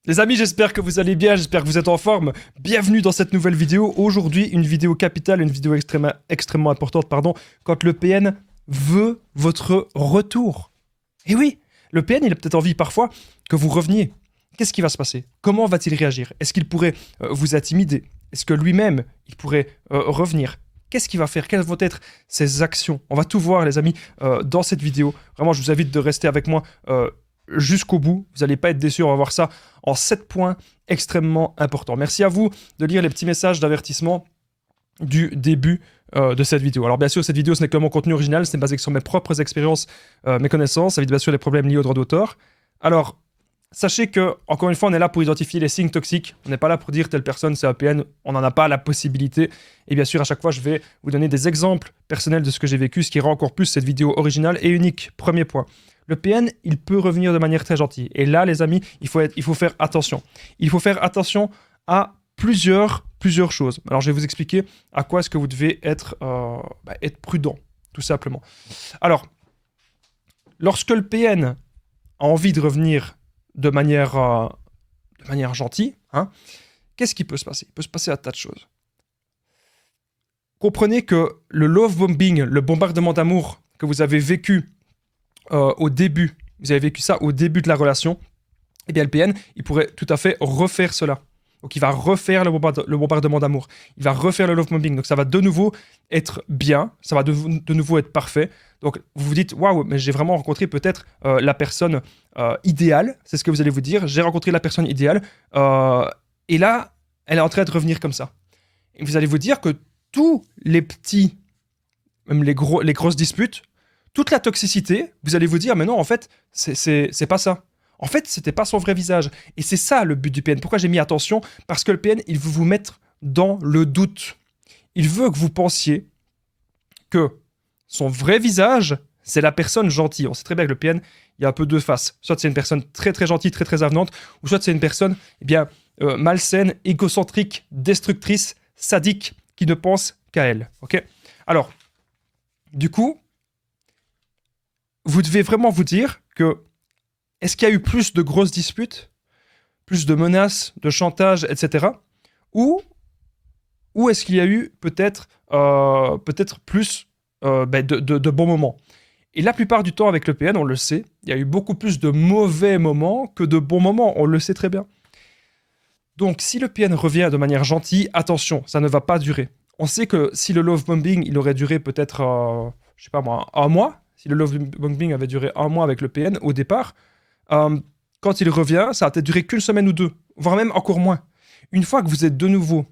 Les amis, j'espère que vous allez bien, j'espère que vous êtes en forme. Bienvenue dans cette nouvelle vidéo. Aujourd'hui, une vidéo capitale, une vidéo extrêmement importante, pardon, quand le PN veut votre retour. Et oui, le PN, il a peut-être envie parfois que vous reveniez. Qu'est-ce qui va se passer? Comment va-t-il réagir? Est-ce qu'il pourrait vous intimider? Est-ce que lui-même, il pourrait revenir? Qu'est-ce qu'il va faire? Quelles vont être ses actions? On va tout voir, les amis, dans cette vidéo. Vraiment, je vous invite de rester avec moi jusqu'au bout. Vous n'allez pas être déçus, on va voir ça en 7 points extrêmement importants. Merci à vous de lire les petits messages d'avertissement du début de cette vidéo. Alors bien sûr, cette vidéo, ce n'est que mon contenu original, c'est basé sur mes propres expériences, mes connaissances, ça évite bien sûr les problèmes liés aux droits d'auteur. Alors, sachez que, encore une fois, on est là pour identifier les signes toxiques. On n'est pas là pour dire telle personne c'est un PN, on n'en a pas la possibilité. Et bien sûr, à chaque fois, je vais vous donner des exemples personnels de ce que j'ai vécu, ce qui rend encore plus cette vidéo originale et unique. Premier point. Le PN, il peut revenir de manière très gentille. Et là, les amis, il faut faire attention. Il faut faire attention à plusieurs choses. Alors, je vais vous expliquer à quoi est-ce que vous devez être prudent, tout simplement. Alors, lorsque le PN a envie de revenir de manière gentille, hein, qu'est-ce qui peut se passer? Il peut se passer un tas de choses. Comprenez que le love bombing, le bombardement d'amour que vous avez vécu au début, vous avez vécu ça au début de la relation, eh bien le PN, il pourrait tout à fait refaire cela. Donc il va refaire le bombardement d'amour, il va refaire le love bombing, donc ça va de nouveau être bien, ça va de nouveau être parfait. Donc vous vous dites, waouh, mais j'ai vraiment rencontré peut-être la personne idéale, c'est ce que vous allez vous dire, j'ai rencontré la personne idéale, et là, elle est en train de revenir comme ça. Et vous allez vous dire que tous les petits, même les grosses disputes, toute la toxicité, vous allez vous dire, mais non, en fait, c'est pas ça. En fait, c'était pas son vrai visage. Et c'est ça le but du PN. Pourquoi j'ai mis attention? Parce que le PN, il veut vous mettre dans le doute. Il veut que vous pensiez que son vrai visage, c'est la personne gentille. On sait très bien que le PN, il y a un peu deux faces. Soit c'est une personne très très gentille, très très avenante, ou soit c'est une personne malsaine, égocentrique, destructrice, sadique, qui ne pense qu'à elle. Ok? Alors, du coup, vous devez vraiment vous dire que est-ce qu'il y a eu plus de grosses disputes, plus de menaces, de chantage, etc. Ou est-ce qu'il y a eu peut-être plus de bons moments? Et la plupart du temps avec le PN, on le sait, il y a eu beaucoup plus de mauvais moments que de bons moments, on le sait très bien. Donc si le PN revient de manière gentille, attention, ça ne va pas durer. On sait que si le love bombing, il aurait duré peut-être, je sais pas moi, un mois, si le love bombing avait duré un mois avec le PN au départ, quand il revient, ça a peut-être duré qu'une semaine ou deux, voire même encore moins. Une fois que vous êtes de nouveau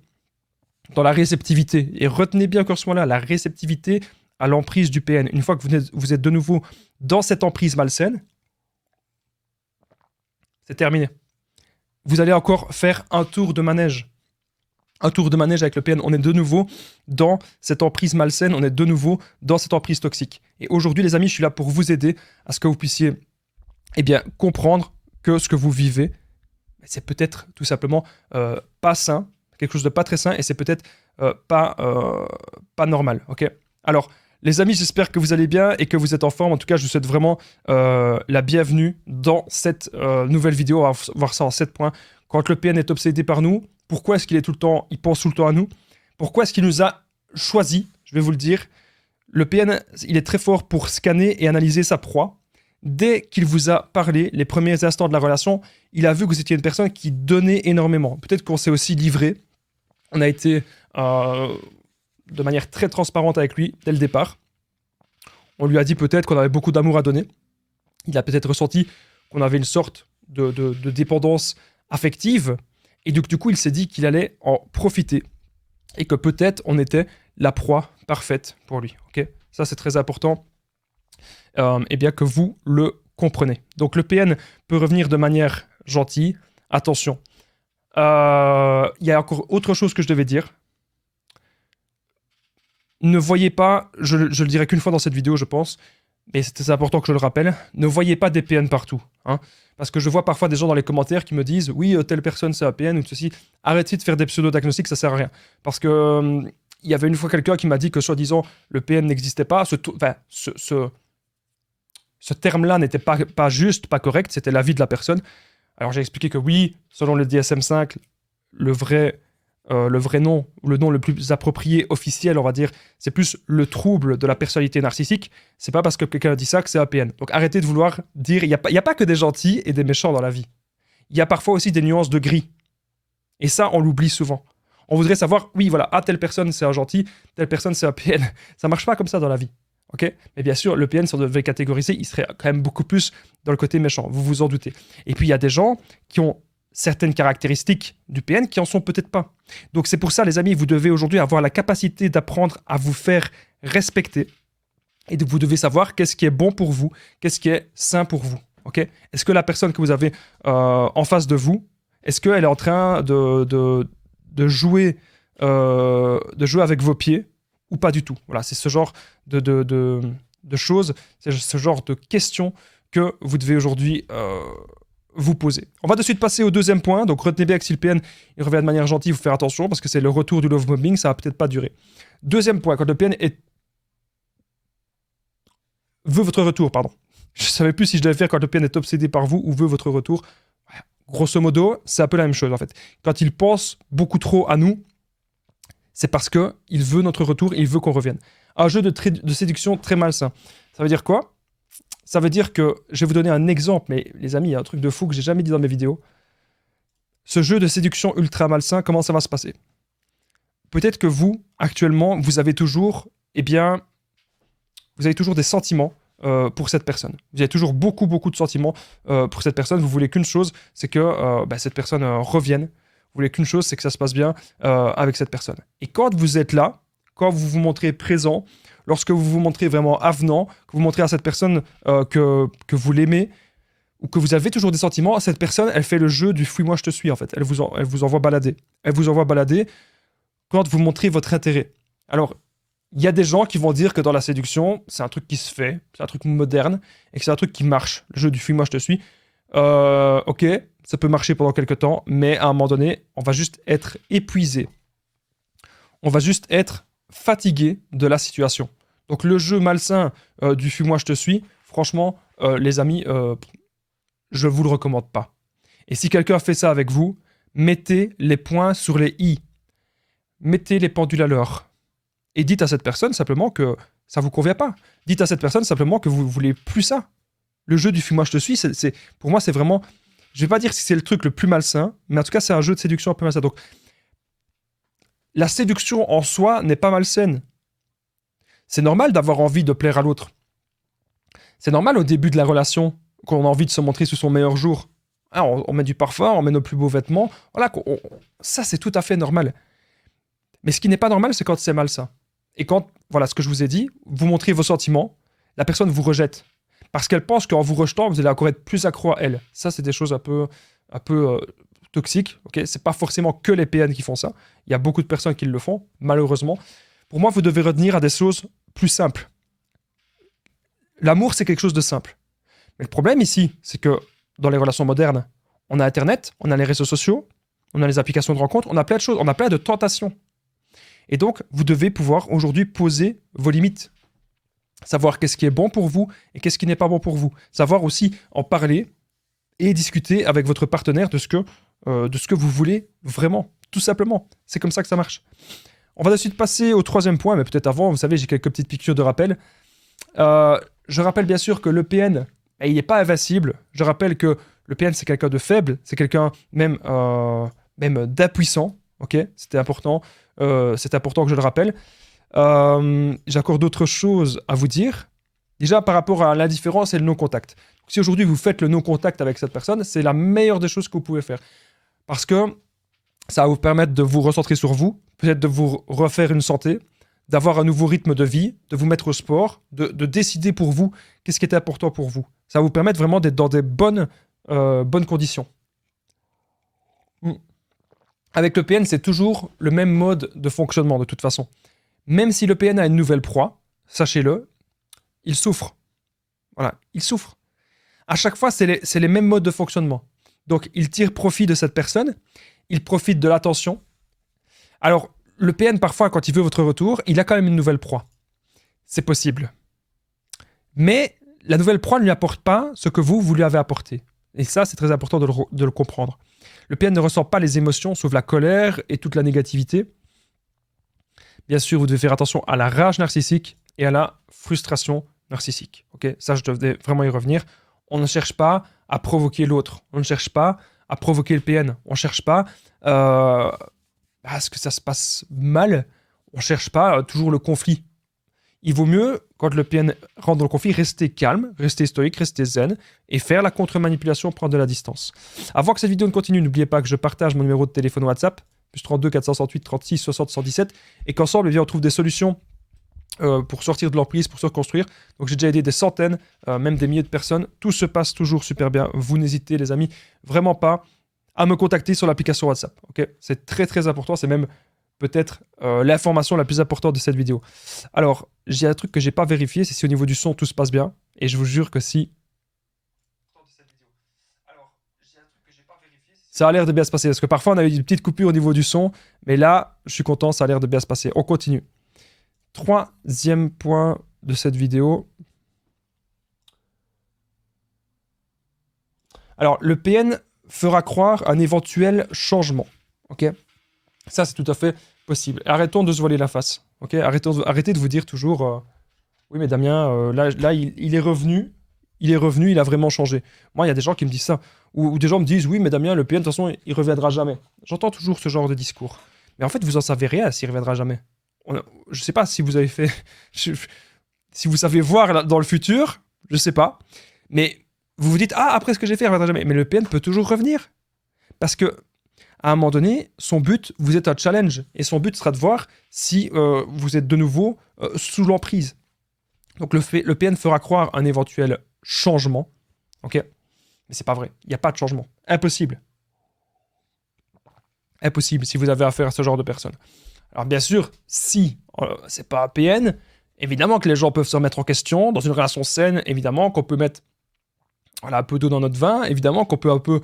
dans la réceptivité, et retenez bien encore ce mot-là, la réceptivité à l'emprise du PN, une fois que vous êtes de nouveau dans cette emprise malsaine, c'est terminé. Vous allez encore faire un tour de manège. Un tour de manège avec le PN, on est de nouveau dans cette emprise malsaine, on est de nouveau dans cette emprise toxique. Et aujourd'hui, les amis, je suis là pour vous aider à ce que vous puissiez comprendre que ce que vous vivez, c'est peut-être tout simplement pas sain, quelque chose de pas très sain, et c'est peut-être pas normal. Ok? Alors, les amis, j'espère que vous allez bien et que vous êtes en forme. En tout cas, je vous souhaite vraiment la bienvenue dans cette nouvelle vidéo. On va voir ça en 7 points. Quand le PN est obsédé par nous, pourquoi est-ce qu'il il pense tout le temps à nous? Pourquoi est-ce qu'il nous a choisi? Je vais vous le dire. Le PN, il est très fort pour scanner et analyser sa proie. Dès qu'il vous a parlé, les premiers instants de la relation, il a vu que vous étiez une personne qui donnait énormément. Peut-être qu'on s'est aussi livré. On a été de manière très transparente avec lui dès le départ. On lui a dit peut-être qu'on avait beaucoup d'amour à donner. Il a peut-être ressenti qu'on avait une sorte de dépendance affective. Et donc, du coup, il s'est dit qu'il allait en profiter. Et que peut-être on était la proie parfaite pour lui. Okay? Ça, c'est très important. Et bien que vous le comprenez. Donc, le PN peut revenir de manière gentille. Attention. Il y a encore autre chose que je devais dire. Ne voyez pas, je le dirai qu'une fois dans cette vidéo, je pense, mais c'est important que je le rappelle, ne voyez pas des PN partout. Hein, parce que je vois parfois des gens dans les commentaires qui me disent « Oui, telle personne c'est un PN » ou ceci. Arrêtez de faire des pseudo-diagnostics, ça sert à rien. Parce que il y avait une fois quelqu'un qui m'a dit que soi-disant le PN n'existait pas. Ce terme-là n'était pas juste, pas correct, c'était l'avis de la personne. Alors j'ai expliqué que oui, selon le DSM-5, le vrai nom, le nom le plus approprié, officiel, on va dire, c'est plus le trouble de la personnalité narcissique. C'est pas parce que quelqu'un dit ça que c'est un PN. Donc arrêtez de vouloir dire, il n'y a pas que des gentils et des méchants dans la vie. Il y a parfois aussi des nuances de gris. Et ça, on l'oublie souvent. On voudrait savoir, oui, voilà, telle personne c'est un gentil, telle personne c'est un PN. Ça marche pas comme ça dans la vie. Ok, mais bien sûr, le PN, si on devait catégoriser, il serait quand même beaucoup plus dans le côté méchant, vous vous en doutez. Et puis il y a des gens qui ont certaines caractéristiques du PN qui en sont peut-être pas. Donc c'est pour ça, les amis, vous devez aujourd'hui avoir la capacité d'apprendre à vous faire respecter. Et vous devez savoir qu'est-ce qui est bon pour vous, qu'est-ce qui est sain pour vous. Okay, est-ce que la personne que vous avez en face de vous, est-ce qu'elle est en train de jouer avec vos pieds ou pas du tout? Voilà, c'est ce genre de choses, c'est ce genre de questions que vous devez aujourd'hui vous poser. On va de suite passer au deuxième point. Donc retenez bien que si le PN il revient de manière gentille, il faut faire attention parce que c'est le retour du love bombing, ça va peut-être pas durer. Deuxième point, quand le PN veut votre retour, pardon. Je savais plus si je devais faire quand le PN est obsédé par vous ou veut votre retour. Grosso modo, c'est un peu la même chose en fait. Quand il pense beaucoup trop à nous, c'est parce que il veut notre retour et il veut qu'on revienne. Un jeu de séduction très malsain. Ça veut dire quoi? Ça veut dire que, je vais vous donner un exemple, mais les amis, il y a un truc de fou que j'ai jamais dit dans mes vidéos. Ce jeu de séduction ultra malsain, comment ça va se passer? Peut-être que vous, actuellement, vous avez toujours des sentiments pour cette personne. Vous avez toujours beaucoup de sentiments pour cette personne. Vous voulez qu'une chose, c'est que cette personne revienne. Vous voulez qu'une chose, c'est que ça se passe bien avec cette personne. Et quand vous êtes là, quand vous vous montrez présent, lorsque vous vous montrez vraiment avenant, que vous montrez à cette personne que vous l'aimez, ou que vous avez toujours des sentiments, cette personne, elle fait le jeu du « fuis-moi, je te suis » en fait. Elle vous envoie balader. Elle vous envoie balader quand vous montrez votre intérêt. Alors, il y a des gens qui vont dire que dans la séduction, c'est un truc qui se fait, c'est un truc moderne, et que c'est un truc qui marche. Le jeu du « fuis-moi, je te suis ». Ok, ça peut marcher pendant quelques temps, mais à un moment donné, on va juste être épuisé. On va juste être fatigué de la situation. Donc le jeu malsain du « fuis-moi, je te suis », franchement, les amis, je vous le recommande pas. Et si quelqu'un fait ça avec vous, mettez les points sur les i. Mettez les pendules à l'heure. Et dites à cette personne simplement que ça vous convient pas. Dites à cette personne simplement que vous voulez plus ça. Le jeu du « fuis-moi, je te suis », pour moi, c'est vraiment... Je vais pas dire si c'est le truc le plus malsain, mais en tout cas, c'est un jeu de séduction un peu malsain. Donc, la séduction en soi n'est pas malsaine. C'est normal d'avoir envie de plaire à l'autre. C'est normal au début de la relation qu'on a envie de se montrer sous son meilleur jour. Hein, on met du parfum, on met nos plus beaux vêtements. Voilà, ça, c'est tout à fait normal. Mais ce qui n'est pas normal, c'est quand c'est malsain. Et quand, voilà ce que je vous ai dit, vous montrez vos sentiments, la personne vous rejette. Parce qu'elle pense qu'en vous rejetant, vous allez encore être plus accro à elle. Ça, c'est des choses un peu toxiques. Okay, c'est pas forcément que les PN qui font ça. Il y a beaucoup de personnes qui le font, malheureusement. Pour moi, vous devez retenir à des choses plus simples. L'amour, c'est quelque chose de simple. Mais le problème ici, c'est que dans les relations modernes, on a Internet, on a les réseaux sociaux, on a les applications de rencontres, on a plein de choses, on a plein de tentations. Et donc, vous devez pouvoir aujourd'hui poser vos limites. Savoir qu'est-ce qui est bon pour vous et qu'est-ce qui n'est pas bon pour vous. Savoir aussi en parler et discuter avec votre partenaire de ce que vous voulez vraiment, tout simplement. C'est comme ça que ça marche. On va de suite passer au troisième point, mais peut-être avant, vous savez, j'ai quelques petites piqûres de rappel. Je rappelle bien sûr que le PN, il n'est pas invincible. Je rappelle que le PN, c'est quelqu'un de faible, c'est quelqu'un même d'impuissant. Okay, c'était important que je le rappelle. J'ai encore d'autres choses à vous dire. Déjà, par rapport à l'indifférence et le non-contact. Si aujourd'hui vous faites le non-contact avec cette personne, c'est la meilleure des choses que vous pouvez faire. Parce que ça va vous permettre de vous recentrer sur vous, peut-être de vous refaire une santé, d'avoir un nouveau rythme de vie, de vous mettre au sport, de décider pour vous qu'est-ce qui est important pour vous. Ça va vous permettre vraiment d'être dans des bonnes conditions. Avec le PN, c'est toujours le même mode de fonctionnement de toute façon. Même si le PN a une nouvelle proie, sachez-le, il souffre. Voilà, il souffre. À chaque fois, c'est les mêmes modes de fonctionnement. Donc, il tire profit de cette personne, il profite de l'attention. Alors, le PN, parfois, quand il veut votre retour, il a quand même une nouvelle proie. C'est possible. Mais la nouvelle proie ne lui apporte pas ce que vous lui avez apporté. Et ça, c'est très important de le comprendre. Le PN ne ressent pas les émotions, sauf la colère et toute la négativité. Bien sûr, vous devez faire attention à la rage narcissique et à la frustration narcissique. Okay, ça, je devais vraiment y revenir. On ne cherche pas à provoquer l'autre. On ne cherche pas à provoquer le PN. On ne cherche pas à ce que ça se passe mal. On ne cherche pas toujours le conflit. Il vaut mieux, quand le PN rentre dans le conflit, rester calme, rester stoïque, rester zen et faire la contre-manipulation, prendre de la distance. Avant que cette vidéo ne continue, n'oubliez pas que je partage mon numéro de téléphone WhatsApp, plus 32 468 36 60 117, et qu'ensemble, eh bien, on trouve des solutions pour sortir de l'emprise, pour se reconstruire. Donc j'ai déjà aidé des centaines, même des milliers de personnes. Tout se passe toujours super bien. Vous n'hésitez, les amis, vraiment pas à me contacter sur l'application WhatsApp. Okay, c'est très très important, c'est même peut-être l'information la plus importante de cette vidéo. Alors, j'ai un truc que j'ai pas vérifié, c'est si au niveau du son tout se passe bien. Et je vous jure que si... Ça a l'air de bien se passer, parce que parfois on a eu une petite coupure au niveau du son, mais là, je suis content, ça a l'air de bien se passer. On continue. Troisième point de cette vidéo. Alors, le PN fera croire un éventuel changement. Ok ? Ça, c'est tout à fait possible. Arrêtons de se voiler la face. Okay, arrêtez de vous dire toujours oui, mais Damien, là il est revenu. Il a vraiment changé. Moi, il y a des gens qui me disent ça. Ou des gens me disent oui, mais Damien, le PN, de toute façon, il reviendra jamais. J'entends toujours ce genre de discours. Mais en fait, vous en savez rien s'il reviendra jamais. Je sais pas si vous avez fait. Si vous savez voir dans le futur, je sais pas. Mais vous vous dites ah, après ce que j'ai fait, il reviendra jamais. Mais le PN peut toujours revenir. Parce que à un moment donné, son but, vous êtes un challenge. Et son but sera de voir si vous êtes de nouveau sous l'emprise. Donc le PN fera croire un éventuel changement. Ok ? Mais c'est pas vrai. Il n'y a pas de changement. Impossible. Impossible si vous avez affaire à ce genre de personnes. Alors bien sûr, si c'est pas un PN, évidemment que les gens peuvent se remettre en question. Dans une relation saine, évidemment qu'on peut mettre un peu d'eau dans notre vin. Évidemment qu'on peut un peu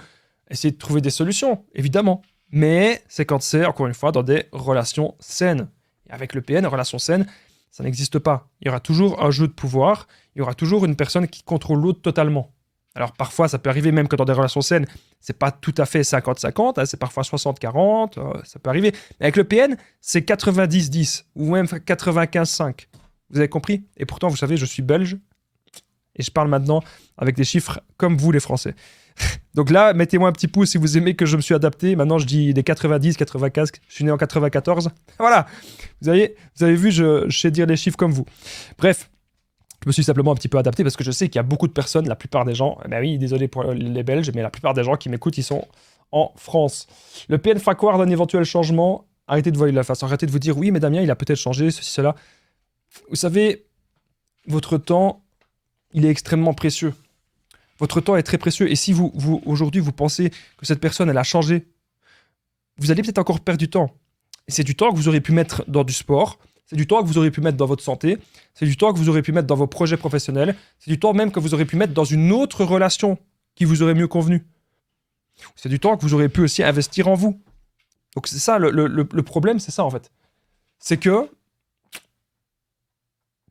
essayer de trouver des solutions, évidemment. Mais c'est quand c'est, encore une fois, dans des relations saines. Et avec le PN, relation saine, ça n'existe pas. Il y aura toujours un jeu de pouvoir, il y aura toujours une personne qui contrôle l'autre totalement. Alors parfois, ça peut arriver même que dans des relations saines, c'est pas tout à fait 50-50, hein, c'est parfois 60-40, ça peut arriver. Mais avec le PN, c'est 90-10, ou même 95-5. Vous avez compris ? Et pourtant, vous savez, je suis belge, et je parle maintenant avec des chiffres comme vous, les Français. Donc là, mettez-moi un petit pouce si vous aimez que je me suis adapté. Maintenant, je dis des 90, 95. Je suis né en 94. Voilà. Vous avez vu, je sais dire les chiffres comme vous. Bref, je me suis simplement un petit peu adapté parce que je sais qu'il y a beaucoup de personnes, la plupart des gens, ben oui, désolé pour les Belges, mais la plupart des gens qui m'écoutent, ils sont en France. Le PN fera croire d'un éventuel changement. Arrêtez de voiler la face. Arrêtez de vous dire, oui, mais Damien, il a peut-être changé, ceci, cela. Vous savez, votre temps, il est extrêmement précieux. Votre temps est très précieux. Et si vous aujourd'hui, vous pensez que cette personne, elle a changé, vous allez peut-être encore perdre du temps. Et c'est du temps que vous aurez pu mettre dans du sport, c'est du temps que vous aurez pu mettre dans votre santé, c'est du temps que vous aurez pu mettre dans vos projets professionnels, c'est du temps même que vous aurez pu mettre dans une autre relation qui vous aurait mieux convenu. C'est du temps que vous aurez pu aussi investir en vous. Donc c'est ça, le problème, c'est ça en fait. C'est que...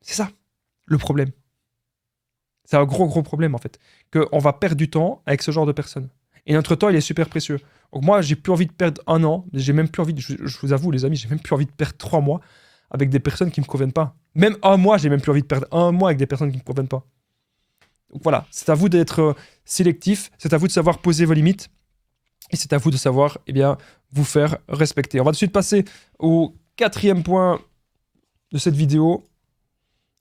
C'est ça, le problème. C'est un gros problème en fait. Qu'on va perdre du temps avec ce genre de personnes. Et notre temps, il est super précieux. Donc moi, j'ai plus envie de perdre 1 an. J'ai même plus envie, je vous avoue les amis, j'ai même plus envie de perdre 3 mois avec des personnes qui me conviennent pas. Même 1 mois, j'ai même plus envie de perdre 1 mois avec des personnes qui me conviennent pas. Donc voilà, c'est à vous d'être sélectif, c'est à vous de savoir poser vos limites. Et c'est à vous de savoir, eh bien, vous faire respecter. On va tout de suite passer au 4e point de cette vidéo.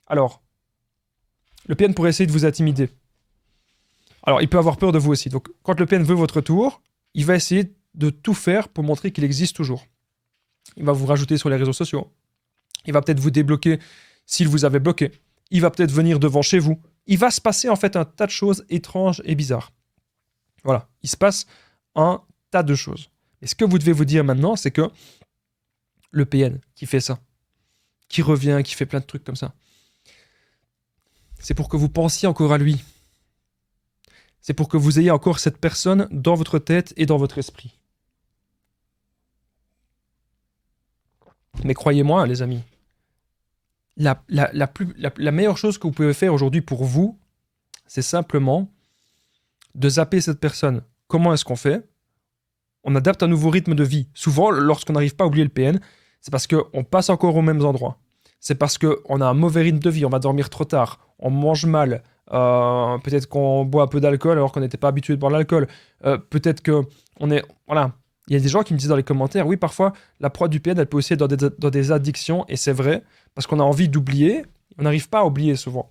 Alors, le PN pourrait essayer de vous intimider. Alors, il peut avoir peur de vous aussi. Donc, quand le PN veut votre tour, il va essayer de tout faire pour montrer qu'il existe toujours. Il va vous rajouter sur les réseaux sociaux. Il va peut-être vous débloquer s'il vous avait bloqué. Il va peut-être venir devant chez vous. Il va se passer en fait un tas de choses étranges et bizarres. Voilà, il se passe un tas de choses. Et ce que vous devez vous dire maintenant, c'est que le PN qui fait ça, qui revient, qui fait plein de trucs comme ça, c'est pour que vous pensiez encore à lui. C'est pour que vous ayez encore cette personne dans votre tête et dans votre esprit. Mais croyez-moi, les amis, la meilleure chose que vous pouvez faire aujourd'hui pour vous, c'est simplement de zapper cette personne, comment est-ce qu'on fait? On adapte un nouveau rythme de vie. Souvent, lorsqu'on n'arrive pas à oublier le PN, c'est parce qu'on passe encore aux mêmes endroits. C'est parce qu'on a un mauvais rythme de vie, on va dormir trop tard, on mange mal, peut-être qu'on boit un peu d'alcool alors qu'on n'était pas habitué de boire de l'alcool, peut-être qu'on est... Voilà. Il y a des gens qui me disent dans les commentaires, oui, parfois, la proie du PN, elle peut aussi être dans des addictions, et c'est vrai, parce qu'on a envie d'oublier, on n'arrive pas à oublier souvent.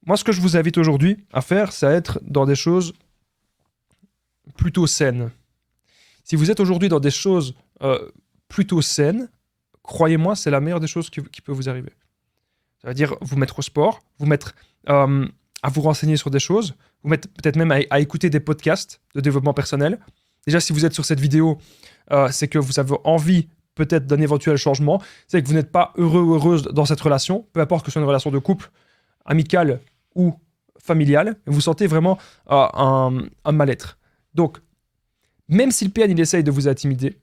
Moi, ce que je vous invite aujourd'hui à faire, c'est à être dans des choses plutôt saines. Si vous êtes aujourd'hui dans des choses plutôt saines, croyez-moi, c'est la meilleure des choses qui peut vous arriver. Ça veut dire vous mettre au sport, vous mettre à vous renseigner sur des choses, vous mettre peut-être même à écouter des podcasts de développement personnel. Déjà, si vous êtes sur cette vidéo, c'est que vous avez envie peut-être d'un éventuel changement, c'est que vous n'êtes pas heureux ou heureuse dans cette relation, peu importe que ce soit une relation de couple, amicale ou familiale, vous sentez vraiment un mal-être. Donc, même si le PN il essaye de vous intimider,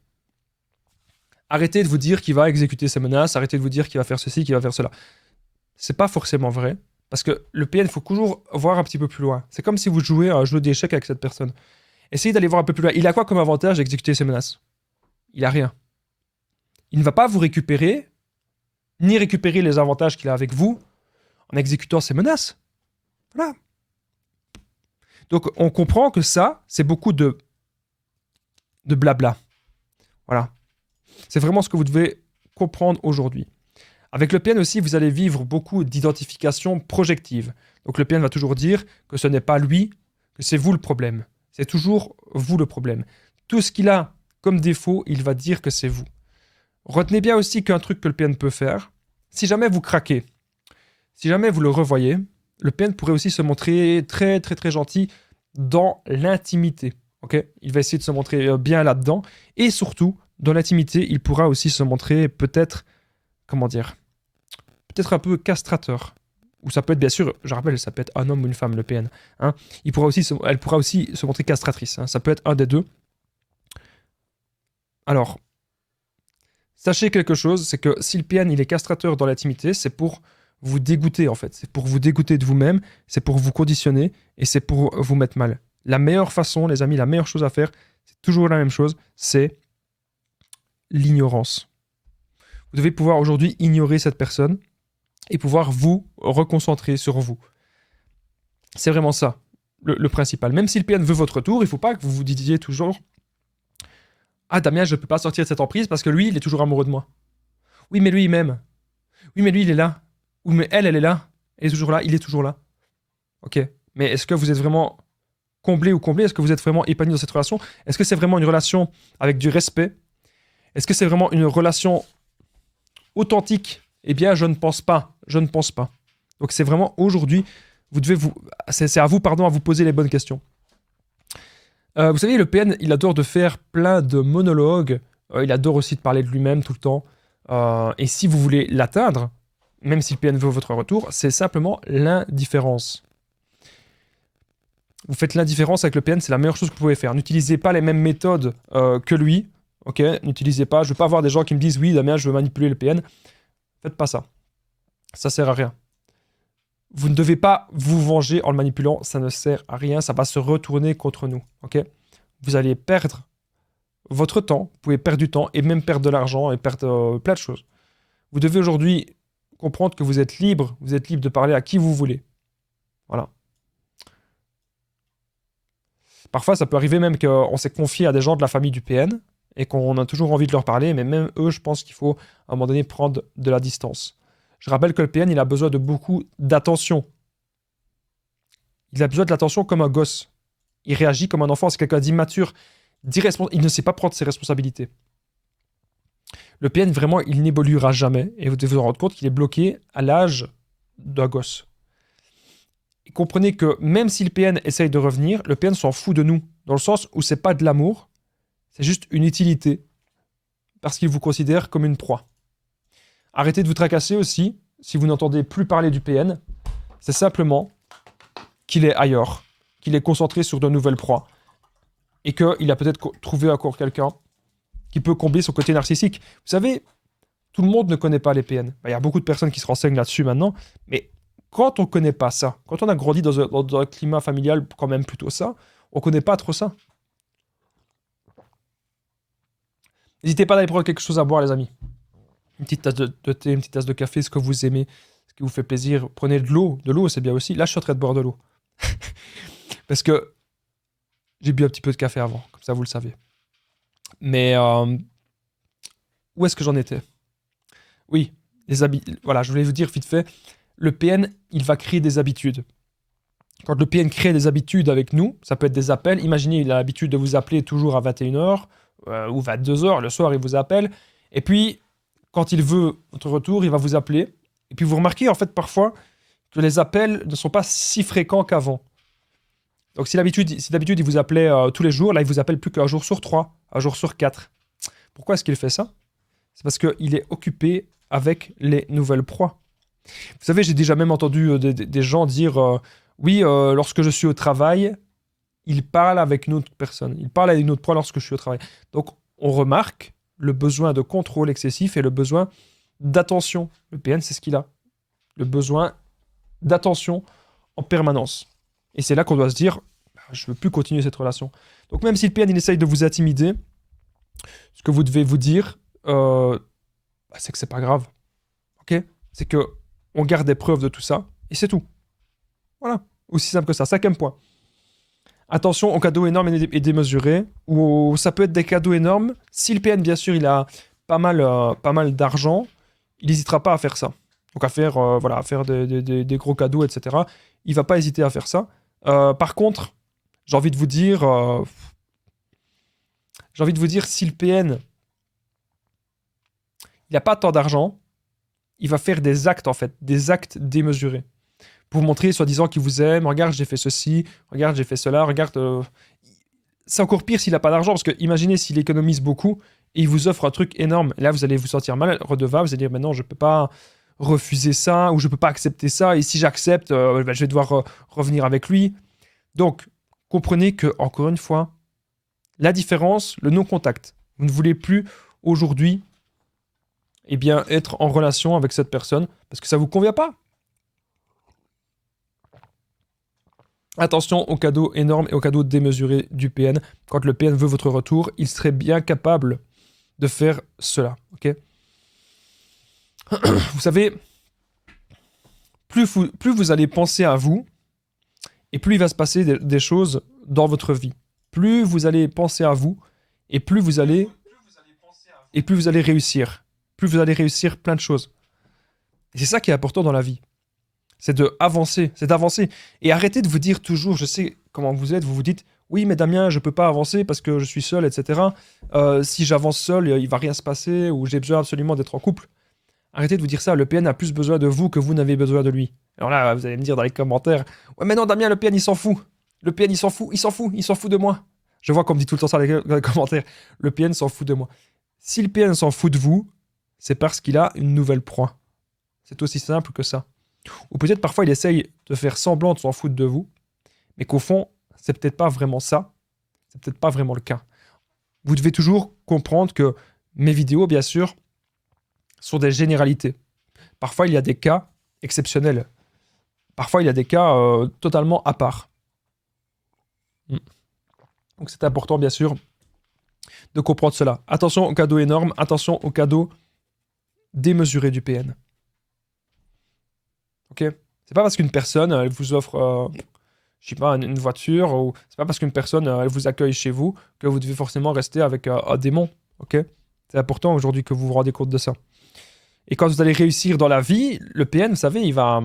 arrêtez de vous dire qu'il va exécuter ses menaces, arrêtez de vous dire qu'il va faire ceci, qu'il va faire cela. C'est pas forcément vrai, parce que le PN, il faut toujours voir un petit peu plus loin. C'est comme si vous jouez à un jeu d'échecs avec cette personne. Essayez d'aller voir un peu plus loin. Il a quoi comme avantage d'exécuter ses menaces? Il a rien. Il ne va pas vous récupérer, ni récupérer les avantages qu'il a avec vous, en exécutant ses menaces. Voilà. Donc, on comprend que ça, c'est beaucoup de blabla. Voilà. C'est vraiment ce que vous devez comprendre aujourd'hui. Avec le PN aussi, vous allez vivre beaucoup d'identification projective. Donc le PN va toujours dire que ce n'est pas lui, que c'est vous le problème. C'est toujours vous le problème. Tout ce qu'il a comme défaut, il va dire que c'est vous. Retenez bien aussi qu'un truc que le PN peut faire, si jamais vous craquez, si jamais vous le revoyez, le PN pourrait aussi se montrer très très très gentil dans l'intimité. Okay, il va essayer de se montrer bien là-dedans. Et surtout, dans l'intimité, il pourra aussi se montrer peut-être, comment dire, peut-être un peu castrateur. Ou ça peut être, bien sûr, je rappelle, ça peut être un homme ou une femme, le PN. Hein. Elle pourra aussi se montrer castratrice. Hein. Ça peut être un des deux. Alors, sachez quelque chose, c'est que si le PN il est castrateur dans l'intimité, c'est pour vous dégoûter en fait. C'est pour vous dégoûter de vous-même, c'est pour vous conditionner et c'est pour vous mettre mal. La meilleure façon, les amis, la meilleure chose à faire, c'est toujours la même chose, c'est l'ignorance. Vous devez pouvoir aujourd'hui ignorer cette personne et pouvoir vous reconcentrer sur vous. C'est vraiment ça, le principal. Même si le PN veut votre tour, il ne faut pas que vous vous disiez toujours « Ah, Damien, je ne peux pas sortir de cette emprise parce que lui, il est toujours amoureux de moi. Oui, mais lui, il m'aime. Oui, mais lui, il est là. Oui, mais elle est là. Elle est toujours là. Il est toujours là. Ok. Mais est-ce que vous êtes vraiment comblé ou comblé? Est-ce que vous êtes vraiment épanoui dans cette relation? Est-ce que c'est vraiment une relation avec du respect? Est-ce que c'est vraiment une relation authentique? Eh bien, je ne pense pas. Je ne pense pas. Donc, c'est vraiment aujourd'hui, c'est à vous, pardon, à vous poser les bonnes questions. Vous savez, le PN, il adore de faire plein de monologues. Il adore aussi de parler de lui-même tout le temps. Et si vous voulez l'atteindre, même si le PN veut votre retour, c'est simplement l'indifférence. Vous faites l'indifférence avec le PN, c'est la meilleure chose que vous pouvez faire. N'utilisez pas les mêmes méthodes que lui. Ok, n'utilisez pas. Je veux pas avoir des gens qui me disent oui, Damien, je veux manipuler le PN. Faites pas ça. Ça sert à rien. Vous ne devez pas vous venger en le manipulant, ça ne sert à rien, ça va se retourner contre nous. Ok, vous allez perdre votre temps, vous pouvez perdre du temps et même perdre de l'argent et perdre plein de choses. Vous devez aujourd'hui comprendre que vous êtes libre de parler à qui vous voulez. Voilà. Parfois, ça peut arriver même qu'on s'est confié à des gens de la famille du PN et qu'on a toujours envie de leur parler, mais même eux, je pense qu'il faut à un moment donné prendre de la distance. Je rappelle que le PN, il a besoin de beaucoup d'attention. Il a besoin de l'attention comme un gosse. Il réagit comme un enfant, c'est quelqu'un d'immature, d'irresponsable. Il ne sait pas prendre ses responsabilités. Le PN, vraiment, il n'évoluera jamais. Et vous devez vous rendre compte qu'il est bloqué à l'âge d'un gosse. Et comprenez que même si le PN essaye de revenir, le PN s'en fout de nous. Dans le sens où c'est pas de l'amour, c'est juste une utilité. Parce qu'il vous considère comme une proie. Arrêtez de vous tracasser aussi, si vous n'entendez plus parler du PN, c'est simplement qu'il est ailleurs, qu'il est concentré sur de nouvelles proies, et qu'il a peut-être trouvé encore quelqu'un qui peut combler son côté narcissique. Vous savez, tout le monde ne connaît pas les PN. Il y a beaucoup de personnes qui se renseignent là-dessus maintenant, mais quand on ne connaît pas ça, quand on a grandi dans un climat familial quand même plutôt ça, on ne connaît pas trop ça. N'hésitez pas à aller prendre quelque chose à boire, les amis. Une petite tasse de thé, une petite tasse de café, ce que vous aimez, ce qui vous fait plaisir. Prenez de l'eau. De l'eau, c'est bien aussi. Là, je suis en train de boire de l'eau. Parce que j'ai bu un petit peu de café avant, comme ça, vous le savez. Mais où est-ce que j'en étais? Oui, les habitudes. Voilà, je voulais vous dire vite fait, le PN, il va créer des habitudes. Quand le PN crée des habitudes avec nous, ça peut être des appels. Imaginez, il a l'habitude de vous appeler toujours à 21h ou 22h. Le soir, il vous appelle. Et puis, quand il veut votre retour, il va vous appeler. Et puis, vous remarquez, en fait, parfois, que les appels ne sont pas si fréquents qu'avant. Donc, si d'habitude, il vous appelait tous les jours, là, il vous appelle plus qu'un jour sur 3, un jour sur 4. Pourquoi est-ce qu'il fait ça? C'est parce qu'il est occupé avec les nouvelles proies. Vous savez, j'ai déjà même entendu des gens dire oui, lorsque je suis au travail, il parle avec une autre personne. Il parle avec une autre proie lorsque je suis au travail. Donc, on remarque le besoin de contrôle excessif et le besoin d'attention. Le PN, c'est ce qu'il a. Le besoin d'attention en permanence. Et c'est là qu'on doit se dire, je ne veux plus continuer cette relation. Donc, même si le PN, il essaye de vous intimider, ce que vous devez vous dire, c'est que c'est pas grave. Ok? C'est que on garde des preuves de tout ça, et c'est tout. Voilà. Aussi simple que ça. 5e point. Attention aux cadeaux énormes et démesurés, ou ça peut être des cadeaux énormes. Si le PN, bien sûr, il a pas mal d'argent, il n'hésitera pas à faire ça. Donc à faire, à faire des gros cadeaux, etc. Il va pas hésiter à faire ça. Par contre, j'ai envie de vous dire, si le PN, il n'a pas tant d'argent, il va faire des actes, en fait, des actes démesurés. Pour vous montrer, soi-disant, qu'il vous aime. Regarde, j'ai fait ceci. Regarde, j'ai fait cela. Regarde. C'est encore pire s'il n'a pas d'argent. Parce que imaginez s'il économise beaucoup et il vous offre un truc énorme. Et là, vous allez vous sentir mal, redevable. Vous allez dire, mais non, je ne peux pas refuser ça. Ou je ne peux pas accepter ça. Et si j'accepte, je vais devoir revenir avec lui. Donc, comprenez que, encore une fois, la différence, le non-contact. Vous ne voulez plus aujourd'hui être en relation avec cette personne parce que ça ne vous convient pas. Attention aux cadeaux énormes et aux cadeaux démesurés du PN. Quand le PN veut votre retour, il serait bien capable de faire cela. Ok? Vous savez, plus vous allez penser à vous, et plus il va se passer des choses dans votre vie. Plus vous allez penser à vous, et plus vous allez réussir. Plus vous allez réussir plein de choses. Et c'est ça qui est important dans la vie. C'est d'avancer. Et arrêtez de vous dire toujours, je sais comment vous êtes, vous vous dites, oui, mais Damien, je ne peux pas avancer parce que je suis seul, etc. Si j'avance seul, il ne va rien se passer, ou j'ai besoin absolument d'être en couple. Arrêtez de vous dire ça, le PN a plus besoin de vous que vous n'avez besoin de lui. Alors là, vous allez me dire dans les commentaires, ouais, mais non, Damien, le PN, il s'en fout. Le PN, il s'en fout de moi. Je vois qu'on me dit tout le temps ça dans les commentaires. Le PN s'en fout de moi. Si le PN s'en fout de vous, c'est parce qu'il a une nouvelle proie. C'est aussi simple que ça. Ou peut-être parfois il essaye de faire semblant de s'en foutre de vous, mais qu'au fond, c'est peut-être pas vraiment ça, c'est peut-être pas vraiment le cas. Vous devez toujours comprendre que mes vidéos, bien sûr, sont des généralités. Parfois, il y a des cas exceptionnels. Parfois, il y a des cas totalement à part. Donc c'est important, bien sûr, de comprendre cela. Attention aux cadeaux énormes, attention aux cadeaux démesurés du PN. Ok? C'est pas parce qu'une personne elle vous offre, je sais pas, une voiture, ou c'est pas parce qu'une personne elle vous accueille chez vous que vous devez forcément rester avec un démon. Ok? C'est important aujourd'hui que vous vous rendez compte de ça. Et quand vous allez réussir dans la vie, le PN, vous savez, il va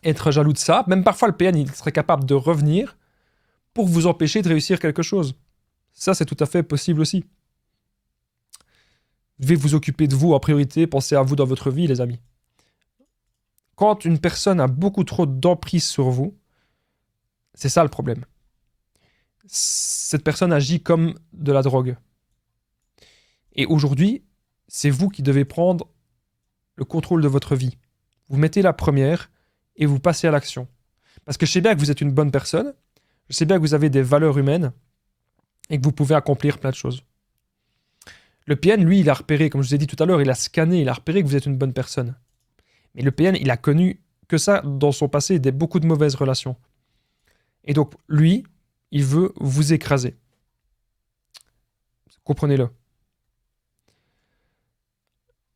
être jaloux de ça. Même parfois, le PN, il serait capable de revenir pour vous empêcher de réussir quelque chose. Ça, c'est tout à fait possible aussi. Vous devez vous occuper de vous en priorité, pensez à vous dans votre vie, les amis. Quand une personne a beaucoup trop d'emprise sur vous, c'est ça le problème. Cette personne agit comme de la drogue. Et aujourd'hui, c'est vous qui devez prendre le contrôle de votre vie. Vous mettez la première et vous passez à l'action. Parce que je sais bien que vous êtes une bonne personne, je sais bien que vous avez des valeurs humaines et que vous pouvez accomplir plein de choses. Le PN, lui, il a repéré, comme je vous ai dit tout à l'heure, il a scanné, il a repéré que vous êtes une bonne personne. Mais le PN, il a connu que ça dans son passé, beaucoup de mauvaises relations. Et donc, lui, il veut vous écraser. Comprenez-le.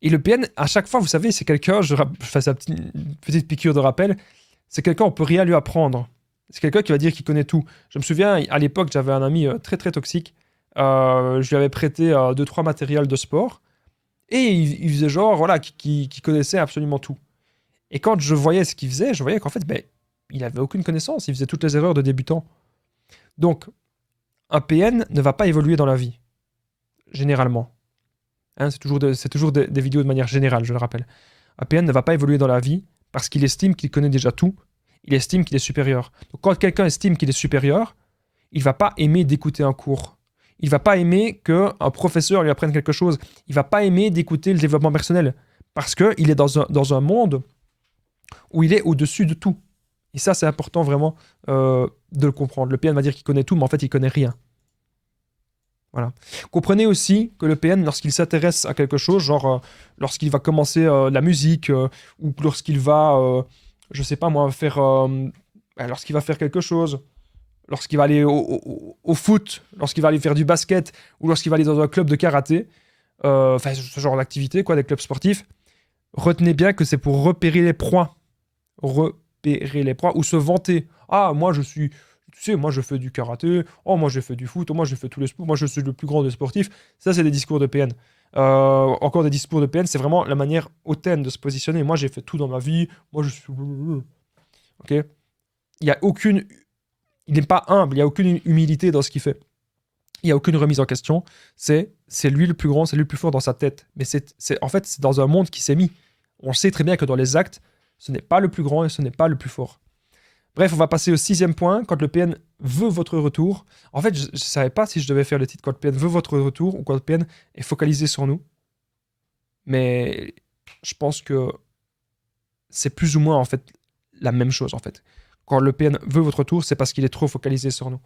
Et le PN, à chaque fois, vous savez, c'est quelqu'un, je fais sa petite piqûre de rappel, c'est quelqu'un, on peut rien lui apprendre. C'est quelqu'un qui va dire qu'il connaît tout. Je me souviens, à l'époque, j'avais un ami très très toxique. Je lui avais prêté 2-3 matériels de sport. Et il faisait genre, voilà, qui connaissait absolument tout. Et quand je voyais ce qu'il faisait, je voyais qu'en fait, ben, il avait aucune connaissance. Il faisait toutes les erreurs de débutant. Donc, un PN ne va pas évoluer dans la vie. Généralement. Hein, c'est toujours des vidéos de manière générale, je le rappelle. Un PN ne va pas évoluer dans la vie parce qu'il estime qu'il connaît déjà tout. Il estime qu'il est supérieur. Donc, quand quelqu'un estime qu'il est supérieur, il ne va pas aimer d'écouter un cours. Il ne va pas aimer qu'un professeur lui apprenne quelque chose. Il ne va pas aimer d'écouter le développement personnel. Parce qu'il est dans un monde où il est au-dessus de tout. Et ça, c'est important vraiment de le comprendre. Le PN va dire qu'il connaît tout, mais en fait, il ne connaît rien. Voilà. Comprenez aussi que le PN, lorsqu'il s'intéresse à quelque chose, genre lorsqu'il va commencer la musique, ou lorsqu'il va, je sais pas moi, lorsqu'il va faire quelque chose, lorsqu'il va aller au foot, lorsqu'il va aller faire du basket, ou lorsqu'il va aller dans un club de karaté, enfin ce genre d'activité, quoi, des clubs sportifs, retenez bien que c'est pour repérer les proies. Repérer les proies, ou se vanter. Ah, moi je suis... Tu sais, moi je fais du karaté, oh moi j'ai fait du foot, oh moi j'ai fait tous les sports, moi je suis le plus grand des sportifs. Ça, c'est des discours de PN. Encore des discours de PN, c'est vraiment la manière hautaine de se positionner. Moi j'ai fait tout dans ma vie, moi je suis... Ok. Il y a aucune... Il n'est pas humble, il n'y a aucune humilité dans ce qu'il fait. Il n'y a aucune remise en question. C'est lui le plus grand, c'est lui le plus fort dans sa tête. Mais en fait, c'est dans un monde qui s'est mis. On sait très bien que dans les actes, ce n'est pas le plus grand et ce n'est pas le plus fort. Bref, on va passer au 6e point. Quand le PN veut votre retour. En fait, je ne savais pas si je devais faire le titre quand le PN veut votre retour ou quand le PN est focalisé sur nous. Mais je pense que c'est plus ou moins en fait la même chose en fait. Quand le PN veut votre retour, c'est parce qu'il est trop focalisé sur nous.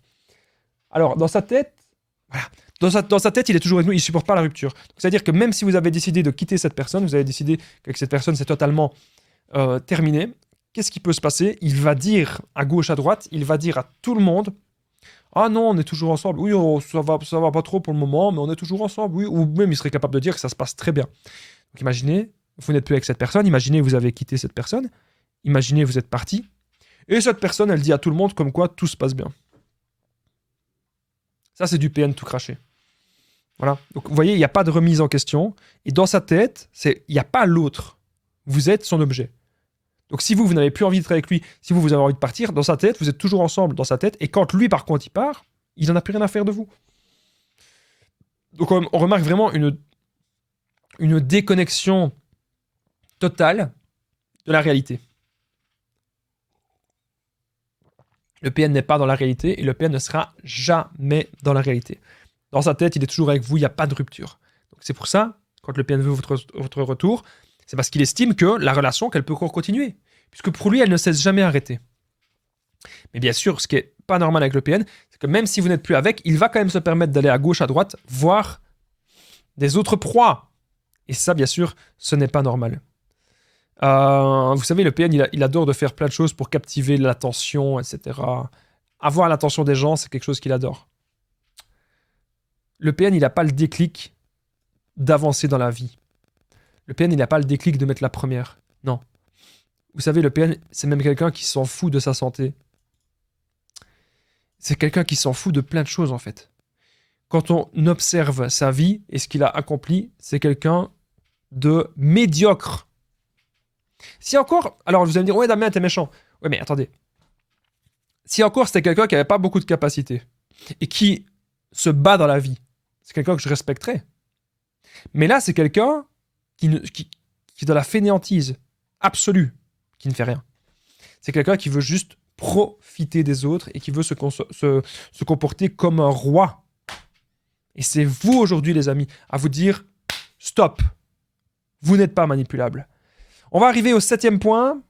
Alors, dans sa tête, voilà. Dans sa tête, il est toujours avec nous, il ne supporte pas la rupture. C'est-à-dire que même si vous avez décidé de quitter cette personne, vous avez décidé qu'avec cette personne, c'est totalement terminé, qu'est-ce qui peut se passer? Il va dire à gauche, à droite, il va dire à tout le monde, ah non, on est toujours ensemble, oui, ça va pas trop pour le moment, mais on est toujours ensemble, oui, ou même il serait capable de dire que ça se passe très bien. Donc imaginez, vous n'êtes plus avec cette personne, imaginez vous avez quitté cette personne, imaginez vous êtes parti, et cette personne, elle dit à tout le monde comme quoi tout se passe bien. Ça, c'est du PN tout craché. Voilà. Donc, vous voyez, il n'y a pas de remise en question. Et dans sa tête, il n'y a pas l'autre. Vous êtes son objet. Donc, si vous n'avez plus envie d'être avec lui, si vous avez envie de partir, dans sa tête, vous êtes toujours ensemble dans sa tête. Et quand lui, par contre, il part, il n'en a plus rien à faire de vous. Donc, on remarque vraiment une déconnexion totale de la réalité. Le PN n'est pas dans la réalité et le PN ne sera jamais dans la réalité. Dans sa tête, il est toujours avec vous, il n'y a pas de rupture. Donc c'est pour ça, quand le PN veut votre retour, c'est parce qu'il estime que la relation, qu'elle peut encore continuer. Puisque pour lui, elle ne cesse jamais arrêter. Mais bien sûr, ce qui n'est pas normal avec le PN, c'est que même si vous n'êtes plus avec, il va quand même se permettre d'aller à gauche, à droite, voir des autres proies. Et ça, bien sûr, ce n'est pas normal. Vous savez, le PN, il adore de faire plein de choses pour captiver l'attention, etc. Avoir l'attention des gens, c'est quelque chose qu'il adore. Le PN, il n'a pas le déclic d'avancer dans la vie. Le PN, il n'a pas le déclic de mettre la première. Non. Vous savez, le PN, c'est même quelqu'un qui s'en fout de sa santé. C'est quelqu'un qui s'en fout de plein de choses, en fait. Quand on observe sa vie et ce qu'il a accompli, c'est quelqu'un de médiocre. Si encore... Alors, vous allez me dire, ouais, Damien, t'es méchant. Ouais, mais attendez. Si encore c'était quelqu'un qui n'avait pas beaucoup de capacités et qui se bat dans la vie, c'est quelqu'un que je respecterais. Mais là, c'est quelqu'un qui est dans la fainéantise absolue, qui ne fait rien. C'est quelqu'un qui veut juste profiter des autres et qui veut se comporter comme un roi. Et c'est vous aujourd'hui, les amis, à vous dire, stop, vous n'êtes pas manipulable. On va arriver au 7e point.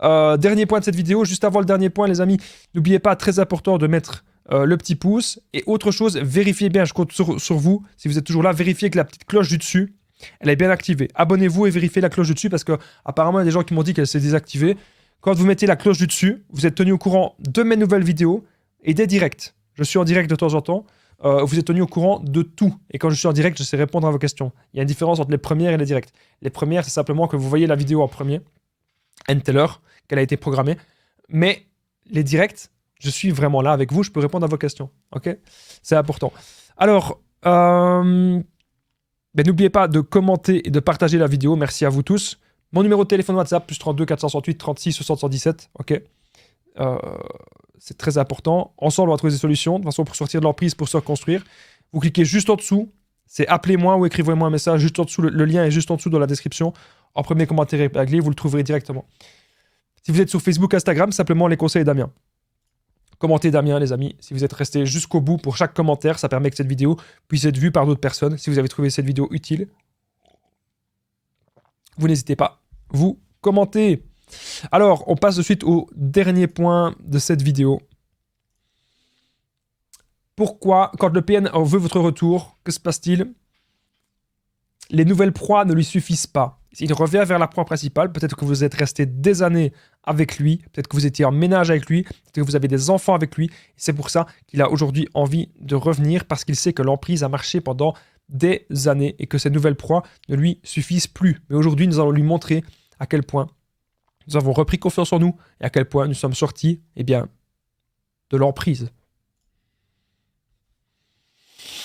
Dernier point de cette vidéo. Juste avant le dernier point, les amis, n'oubliez pas, très important de mettre le petit pouce. Et autre chose, vérifiez bien, je compte sur vous, si vous êtes toujours là, vérifiez que la petite cloche du dessus, Elle est bien activée. Abonnez-vous et vérifiez la cloche du dessus parce que apparemment il y a des gens qui m'ont dit qu'elle s'est désactivée. Quand vous mettez la cloche du dessus, vous êtes tenu au courant de mes nouvelles vidéos et des directs. Je suis en direct de temps en temps. Vous êtes tenu au courant de tout. Et quand je suis en direct, je sais répondre à vos questions. Il y a une différence entre les premières et les directs. Les premières, c'est simplement que vous voyez la vidéo en premier, and telle heure qu'elle a été programmée. Mais les directs, je suis vraiment là avec vous, je peux répondre à vos questions. Ok? C'est important. Alors, n'oubliez pas de commenter et de partager la vidéo. Merci à vous tous. Mon numéro de téléphone WhatsApp, plus 32 468 36 60 117. Ok? C'est très important. Ensemble, on va trouver des solutions, de toute façon, pour sortir de l'emprise, pour se reconstruire. Vous cliquez juste en dessous. C'est appelez-moi ou écrivez-moi un message juste en dessous. Le lien est juste en dessous dans la description. En premier commentaire épinglé, vous le trouverez directement. Si vous êtes sur Facebook, Instagram, simplement les conseils Damien. Commentez Damien, les amis. Si vous êtes resté jusqu'au bout pour chaque commentaire, ça permet que cette vidéo puisse être vue par d'autres personnes. Si vous avez trouvé cette vidéo utile, vous n'hésitez pas. Vous commentez. Alors, on passe de suite au dernier point de cette vidéo. Pourquoi, quand le PN veut votre retour, que se passe-t-il? Les nouvelles proies ne lui suffisent pas. Il revient vers la proie principale. Peut-être que vous êtes resté des années avec lui. Peut-être que vous étiez en ménage avec lui. Peut-être que vous avez des enfants avec lui. C'est pour ça qu'il a aujourd'hui envie de revenir parce qu'il sait que l'emprise a marché pendant des années et que ces nouvelles proies ne lui suffisent plus. Mais aujourd'hui, nous allons lui montrer à quel point nous avons repris confiance en nous et à quel point nous sommes sortis, de l'emprise.